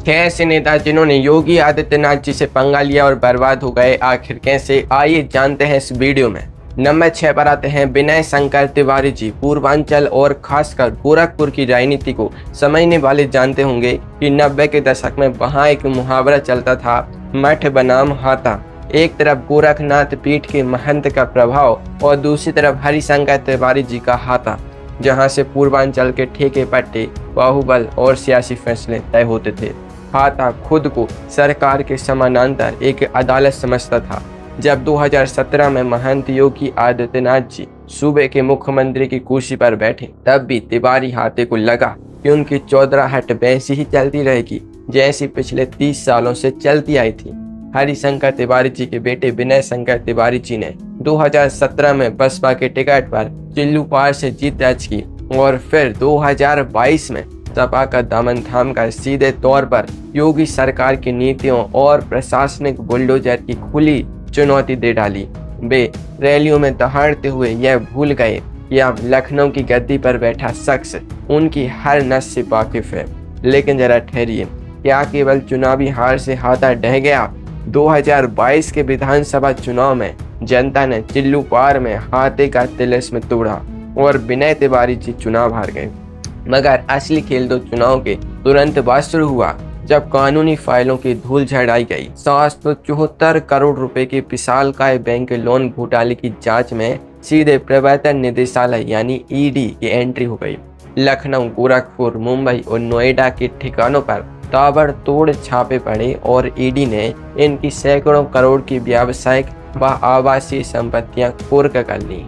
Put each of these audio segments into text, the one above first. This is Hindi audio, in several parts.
थे ऐसे नेता जिन्होंने योगी आदित्यनाथ जी से पंगा लिया और बर्बाद हो गए, आखिर कैसे, आइए जानते हैं इस वीडियो में। नंबर 6 पर आते हैं विनय शंकर तिवारी जी। पूर्वांचल और खासकर गोरखपुर की राजनीति को समझने वाले जानते होंगे कि 90 के दशक में वहाँ एक मुहावरा चलता था, मठ बनाम हाथा। एक तरफ गोरखनाथ पीठ के महंत का प्रभाव और दूसरी तरफ हरिशंकर तिवारी जी का हाथा, जहाँ से पूर्वांचल के ठेके पट्टे, बाहुबल और सियासी फैसले तय होते थे। हाथा खुद को सरकार के समानांतर एक अदालत समझता था। जब 2017 में महंत योगी आदित्यनाथ जी सूबे के मुख्यमंत्री की कुर्सी पर बैठे, तब भी तिवारी हाथे को लगा कि उनकी चौधराहट वैसी ही चलती रहेगी जैसी पिछले 30 सालों से चलती आई थी। हरिशंकर तिवारी जी के बेटे विनय शंकर तिवारी जी ने 2017 में बसपा के टिकट पर चिल्लूपार से जीत दर्ज की और फिर 2022 में सपा का दामन थामकर सीधे तौर पर योगी सरकार की नीतियों और प्रशासनिक बुलडोजर की खुली चुनौती दे डाली। वे रैलियों में दहाड़ते हुए यह भूल गए कि अब लखनऊ की गद्दी पर बैठा शख्स उनकी हर नस से वाकिफ है। लेकिन जरा ठहरिए, क्या केवल चुनावी हार से हाथा ढह गया? 2022 के विधानसभा चुनाव में जनता ने चिल्लूपार में हाथे का तिलिस्म तोड़ा और विनय तिवारी जी चुनाव हार गए। मगर असली खेल तो चुनाव के तुरंत बाद शुरू हुआ, जब कानूनी फाइलों की धूल झड़ाई गई। 774 करोड़ रुपए की विशालकाय बैंक लोन घोटाले की जांच में सीधे प्रवर्तन निदेशालय यानी ईडी की एंट्री हो गई। लखनऊ, गोरखपुर, मुंबई और नोएडा के ठिकानों पर ताबड़तोड़ छापे पड़े और ईडी ने इनकी सैकड़ों करोड़ की व्यावसायिक व आवासीय संपत्तियां कुर्क कर ली।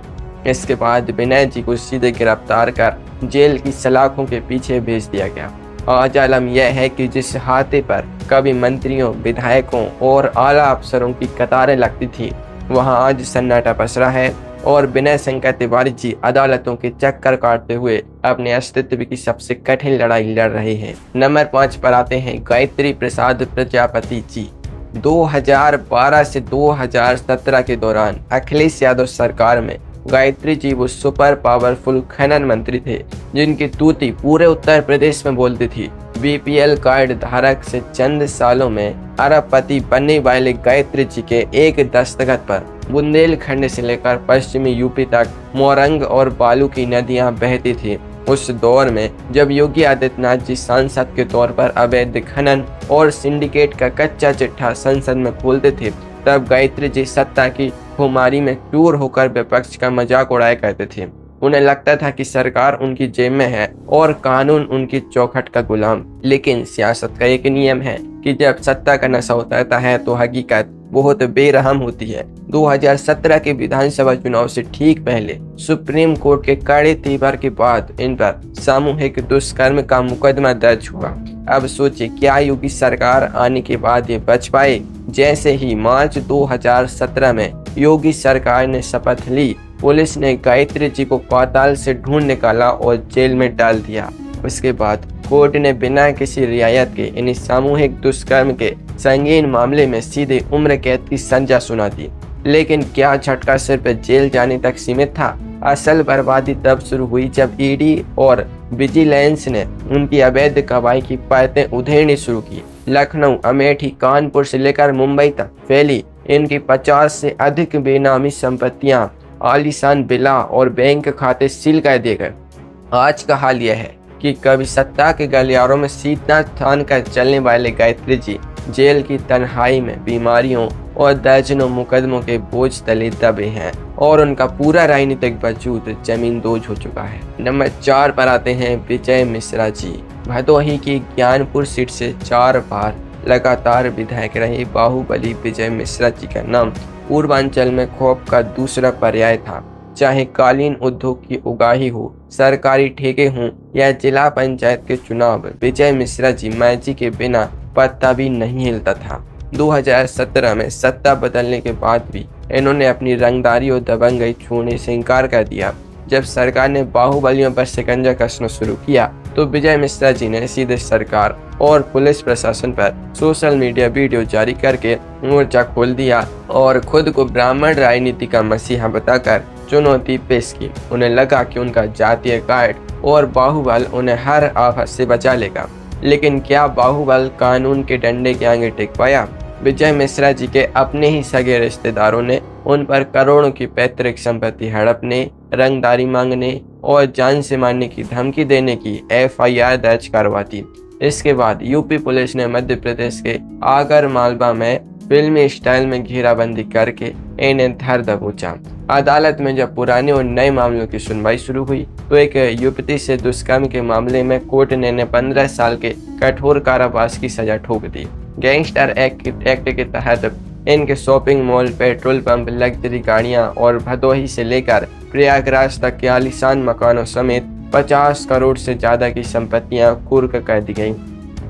इसके बाद विनय जी को सीधे गिरफ्तार कर जेल की सलाखों के पीछे भेज दिया गया। आज आलम यह है कि जिस हाथे पर कभी मंत्रियों, विधायकों और आला अफसरों की कतारें लगती थी, वहां आज सन्नाटा पसरा है और विनय शंकर तिवारी जी अदालतों के चक्कर काटते हुए अपने अस्तित्व की सबसे कठिन लड़ाई लड़ रहे हैं। नंबर 5 पर आते हैं गायत्री प्रसाद प्रजापति जी। 2012 से 2017 के दौरान अखिलेश यादव सरकार में गायत्री जी वो सुपर पावरफुल खनन मंत्री थे जिनकी तूती पूरे उत्तर प्रदेश में बोलती थी। बीपीएल कार्ड धारक से चंद सालों में अरबपति बनने वाले गायत्री जी के एक दस्तखत पर बुंदेलखंड से लेकर पश्चिमी यूपी तक मोरंग और बालू की नदियां बहती थी। उस दौर में जब योगी आदित्यनाथ जी सांसद के तौर पर अवैध खनन और सिंडिकेट का कच्चा चिट्ठा संसद में खोलते थे, तब गायत्री जी सत्ता की खुमारी में चूर होकर विपक्ष का मजाक उड़ाया करते थे। उन्हें लगता था कि सरकार उनकी जेब में है और कानून उनकी चौखट का गुलाम। लेकिन सियासत का एक नियम है कि जब सत्ता का नशा उतरता है तो हकीकत बहुत बेरहम होती है। 2017 के विधानसभा चुनाव से ठीक पहले सुप्रीम कोर्ट के कड़े तीवर के बाद इन पर सामूहिक दुष्कर्म का मुकदमा दर्ज हुआ। अब सोचिए, क्या योगी सरकार आने के बाद ये बच पाए? जैसे ही मार्च 2017 में योगी सरकार ने शपथ ली, पुलिस ने गायत्री जी को पाताल से ढूंढ निकाला और जेल में डाल दिया। उसके बाद कोर्ट ने बिना किसी रियायत के इन सामूहिक दुष्कर्म के संगीन मामले में सीधे उम्र कैद की सजा सुना दी। लेकिन क्या झटका सिर्फ जेल जाने तक सीमित था? असल बर्बादी तब शुरू हुई जब ईडी और विजिलेंस ने उनकी अवैध कमाई की परतें उधेड़नी शुरू की। लखनऊ, अमेठी, कानपुर से लेकर मुंबई तक फैली इनकी 50 से अधिक बेनामी संपत्तियां, आलीशान विला और बैंक खाते सील कर दिए गए। आज का हाल यह है कि कभी सत्ता के गलियारों में सीधा थान कर चलने वाले गायत्री जी जेल की तन्हाई में बीमारियों और दर्जनों मुकदमों के बोझ तले दबे हैं और उनका पूरा राजनीतिक वजूद जमींदोज हो चुका है। नंबर 4 पर आते हैं विजय मिश्रा जी। भदोही की ज्ञानपुर सीट से 4 बार लगातार विधायक रहे बाहुबली विजय मिश्रा जी का नाम पूर्वांचल में खौफ का दूसरा पर्याय था। चाहे कालीन उद्योग की उगाही हो, सरकारी ठेके हों या जिला पंचायत के चुनाव, विजय मिश्रा जी मैजी के बिना पत्ता भी नहीं हिलता था। 2017 में सत्ता बदलने के बाद भी इन्होंने अपनी रंगदारी और दबंगई छोड़ने से इनकार कर दिया। जब सरकार ने बाहुबलियों पर शिकंजा कसना शुरू किया तो विजय मिश्रा जी ने सीधे सरकार और पुलिस प्रशासन पर सोशल मीडिया वीडियो जारी करके मोर्चा खोल दिया और खुद को ब्राह्मण राजनीति का मसीहा बताकर चुनौती पेश की। उन्हें लगा कि उनका जातीय कार्ड और बाहुबल उन्हें हर आफत से बचा लेगा। लेकिन क्या बाहुबल कानून के डंडे के आगे टिक पाया? विजय मिश्रा जी के अपने ही सगे रिश्तेदारों ने उन पर करोड़ों की पैतृक संपत्ति हड़पने, रंगदारी मांगने और जान से मारने की धमकी देने की एफआईआर दर्ज करवा दी। इसके बाद यूपी पुलिस ने मध्य प्रदेश के आगर मालवा में फिल्मी स्टाइल में घेराबंदी करके इन्हें धर दबोचा। अदालत में जब पुराने और नए मामलों की सुनवाई शुरू हुई तो एक युवती से दुष्कर्म के मामले में कोर्ट ने 15 साल के कठोर कारावास की सजा ठोक दी। गैंगस्टर एक्ट के तहत इनके shopping mall, petrol pump, luxury गाड़ियां और भदोही से लेकर प्रयागराज तक के आलीशान मकानों समेत 50 करोड़ से ज्यादा की संपत्तियां कुर्क कर दी गईं।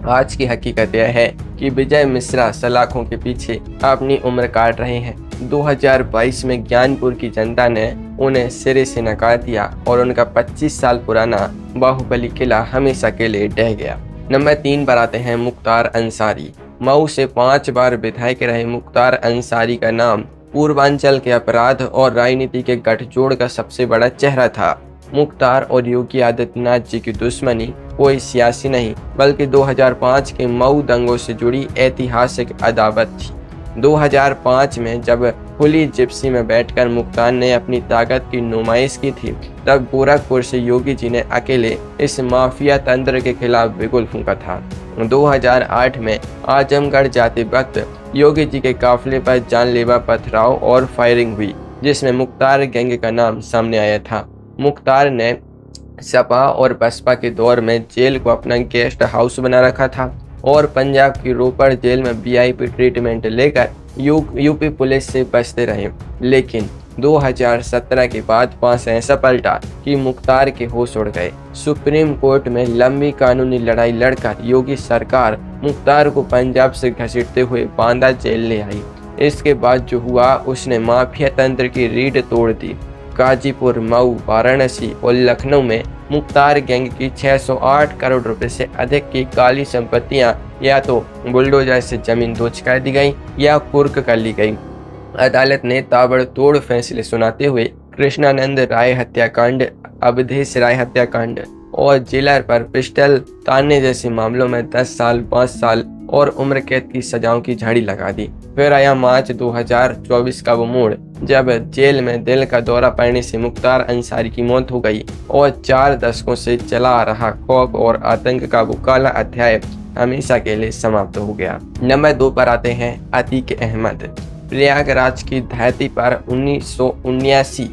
आज की हकीकत यह है कि विजय मिश्रा सलाखों के पीछे अपनी उम्र काट रहे हैं। 2022 में ज्ञानपुर की जनता ने उन्हें सिरे से नकार दिया और उनका 25 साल पुराना बाहुबली किला हमेशा के लिए ढह गया। नंबर 3 पर आते हैं मुख्तार अंसारी। मऊ से 5 बार विधायक रहे मुख्तार अंसारी का नाम पूर्वांचल के अपराध और राजनीति के गठजोड़ का सबसे बड़ा चेहरा था। मुख्तार और योगी आदित्यनाथ जी की दुश्मनी कोई सियासी नहीं बल्कि 2005 के मऊ दंगों से जुड़ी ऐतिहासिक अदावत थी। 2005 में जब खुली जिप्सी में बैठकर मुख्तार ने अपनी ताकत की नुमाइश की थी, तब गोरखपुर से योगी जी ने अकेले इस माफिया तंत्र के खिलाफ बिगुल फूंका था। 2008 में आजमगढ़ जाते वक्त योगी जी के काफिले पर जानलेवा पथराव और फायरिंग हुई, जिसमें मुख्तार गैंग का नाम सामने आया था। मुख्तार ने सपा और बसपा के दौर में जेल को अपना गेस्ट हाउस बना रखा था और पंजाब की रोपड़ जेल में वीआईपी ट्रीटमेंट लेकर यूपी पुलिस से बचते रहे। लेकिन 2017 के बाद पास ऐसा पलटा कि मुख्तार के होश उड़ गए। सुप्रीम कोर्ट में लंबी कानूनी लड़ाई लड़कर योगी सरकार मुख्तार को पंजाब से घसीटते हुए बांदा जेल ले आई। इसके बाद जो हुआ उसने माफिया तंत्र की रीढ़ तोड़ दी। गाजीपुर, मऊ, वाराणसी और लखनऊ में मुख्तार गैंग की 608 करोड़ रुपए से अधिक की काली संपत्तियां या तो बुलडोजर से जमीन दोच कर दी गई या कुर्क कर ली गई। अदालत ने ताबड़तोड़ फैसले सुनाते हुए कृष्णानंद राय हत्याकांड, अवधेश राय हत्याकांड और जेलर पर पिस्टल तानने जैसे मामलों में 10 साल, 5 साल और उम्र कैद की सजाओं की झाड़ी लगा दी। फिर आया मार्च 2024 का वो मोड़ जब जेल में दिल का दौरा पड़ने से मुख्तार अंसारी की मौत हो गई और 4 दशकों से चला आ रहा खौफ और आतंक का वो काला अध्याय हमेशा के लिए समाप्त हो गया। नंबर 2 पर आते हैं अतीक अहमद। प्रयागराज की धरती पर 1979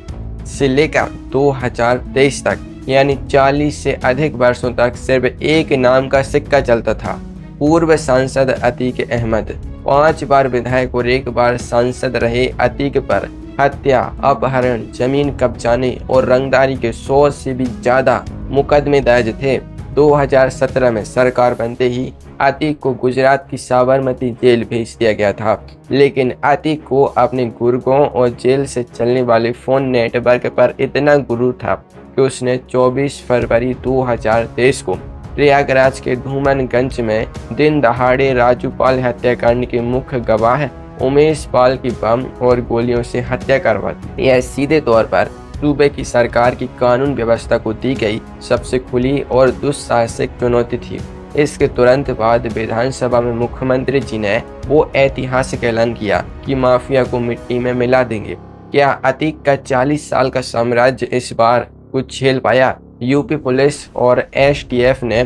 से लेकर 2023 तक यानी 40 से अधिक वर्षों तक सिर्फ एक नाम का सिक्का चलता था। पूर्व सांसद अतीक अहमद 5 बार विधायक और 1 बार सांसद रहे अतीक पर हत्या, अपहरण, जमीन कब्जाने और रंगदारी के 100 से भी ज्यादा मुकदमे दर्ज थे। 2017 में सरकार बनते ही अतीक को गुजरात की साबरमती जेल भेज दिया गया था, लेकिन अतीक को अपने गुरुओं और जेल से चलने वाले फोन नेटवर्क पर इतना गुरूर था कि उसने 24 फरवरी 2023 को प्रयागराज के धूमनगंज में दिन दहाड़े राजू पाल हत्याकांड के मुख्य गवाह उमेश पाल की बम और गोलियों से हत्या करवा दी। यह सीधे तौर पर सूबे की सरकार की कानून व्यवस्था को दी गई सबसे खुली और दुस्साहसिक चुनौती थी। इसके तुरंत बाद विधानसभा में मुख्यमंत्री जी ने वो ऐतिहासिक ऐलान किया कि माफिया को मिट्टी में मिला देंगे। क्या अतीक का 40 साल का साम्राज्य इस बार कुछ झेल पाया? यूपी पुलिस और एसटीएफ ने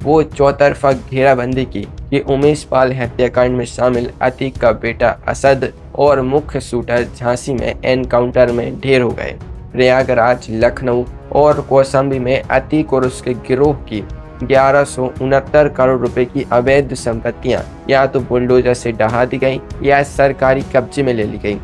वो चौतरफा घेराबंदी की कि उमेश पाल हत्याकांड में शामिल अतीक का बेटा असद और मुख्य शूटर झांसी में एनकाउंटर में ढेर हो गए। प्रयागराज, लखनऊ और कौशाम्बी में अतीक और उसके गिरोह की 1169 करोड़ रुपए की अवैध संपत्तियां या तो बुलडोजर से ढहा दी गई या सरकारी कब्जे में ले ली गई।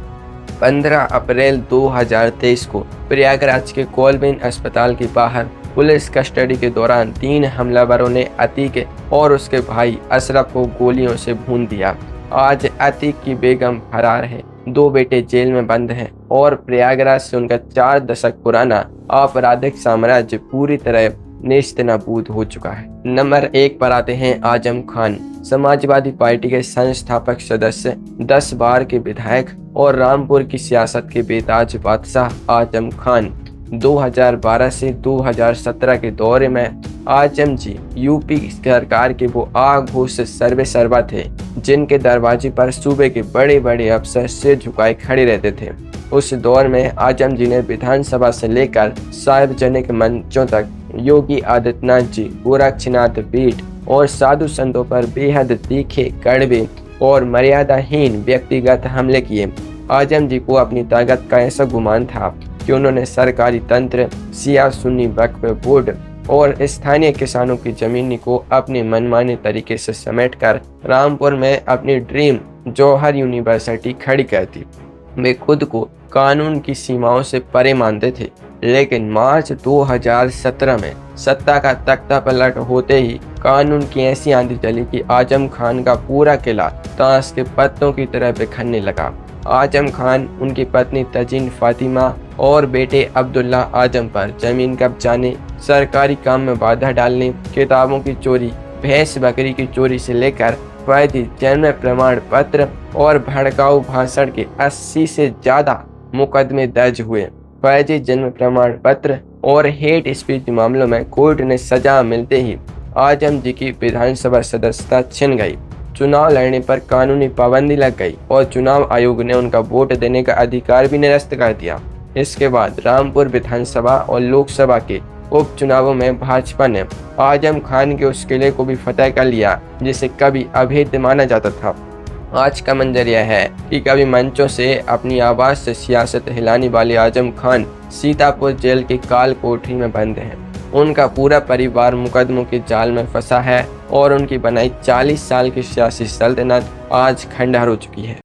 15 अप्रैल 2023 को प्रयागराज के कोलबिन अस्पताल के बाहर पुलिस कस्टडी के दौरान 3 हमलावरों ने अतीक और उसके भाई अशरफ को गोलियों से भून दिया। आज अतीक की बेगम फरार है, 2 बेटे जेल में बंद हैं और प्रयागराज से उनका 4 दशक पुराना आपराधिक साम्राज्य पूरी तरह नेस्तनाबूद हो चुका है। नंबर 1 पर आते हैं आजम खान। समाजवादी पार्टी के संस्थापक सदस्य, 10 बार के विधायक और रामपुर की सियासत के बेताज बादशाह आजम खान 2012 से 2017 के दौरे में आजम जी यूपी सरकार के वो आक्रोश सर्वे सर्वा थे जिनके दरवाजे पर सूबे के बड़े बड़े अफसर सिर झुकाए खड़े रहते थे। उस दौर में आजम जी ने विधानसभा से लेकर सार्वजनिक मंचों तक योगी आदित्यनाथ जी, गोरक्षनाथ पीठ और साधु संतों पर बेहद तीखे, कड़वे और मर्यादाहीन व्यक्तिगत हमले किए। आजम जी को अपनी ताकत का ऐसा गुमान था कि उन्होंने सरकारी तंत्र, शिया सुन्नी वक्फ बोर्ड और स्थानीय किसानों की जमीनी को अपने मनमाने तरीके से समेटकर रामपुर में अपनी ड्रीम जौहर यूनिवर्सिटी खड़ी कर दी। वे खुद को कानून की सीमाओं से परे मानते थे, लेकिन मार्च 2017 में सत्ता का तख्ता पलट होते ही कानून की ऐसी आंधी चली कि आजम खान का पूरा किला ताश के पत्तों की तरह बिखरने लगा। आजम खान, उनकी पत्नी तजीन फातिमा और बेटे अब्दुल्ला आजम पर जमीन कब्जाने, सरकारी काम में बाधा डालने, किताबों की चोरी, भैंस बकरी की चोरी से लेकर फर्जी जन्म प्रमाण पत्र और भड़काऊ भाषण के 80 से ज़्यादा मुकदमे दर्ज हुए। फर्जी जन्म प्रमाण पत्र और हेट स्पीच मामलों में कोर्ट ने सजा मिलते ही आजम जी की विधानसभा सदस्यता छिन गई। चुनाव लड़ने पर कानूनी पाबंदी लग गई और चुनाव आयोग ने उनका वोट देने का अधिकार भी निरस्त कर दिया। इसके बाद रामपुर विधानसभा और लोकसभा के उपचुनावों में भाजपा ने आजम खान के उस किले को भी फतह कर लिया जिसे कभी अभेद्य माना जाता था। आज का मंजर यह है कि कभी मंचों से अपनी आवाज़ से सियासत हिलाने वाले आजम खान सीतापुर जेल की काल कोठरी में बंद हैं। उनका पूरा परिवार मुकदमों के जाल में फंसा है और उनकी बनाई 40 साल की सियासी सल्तनत आज खंडहर हो चुकी है।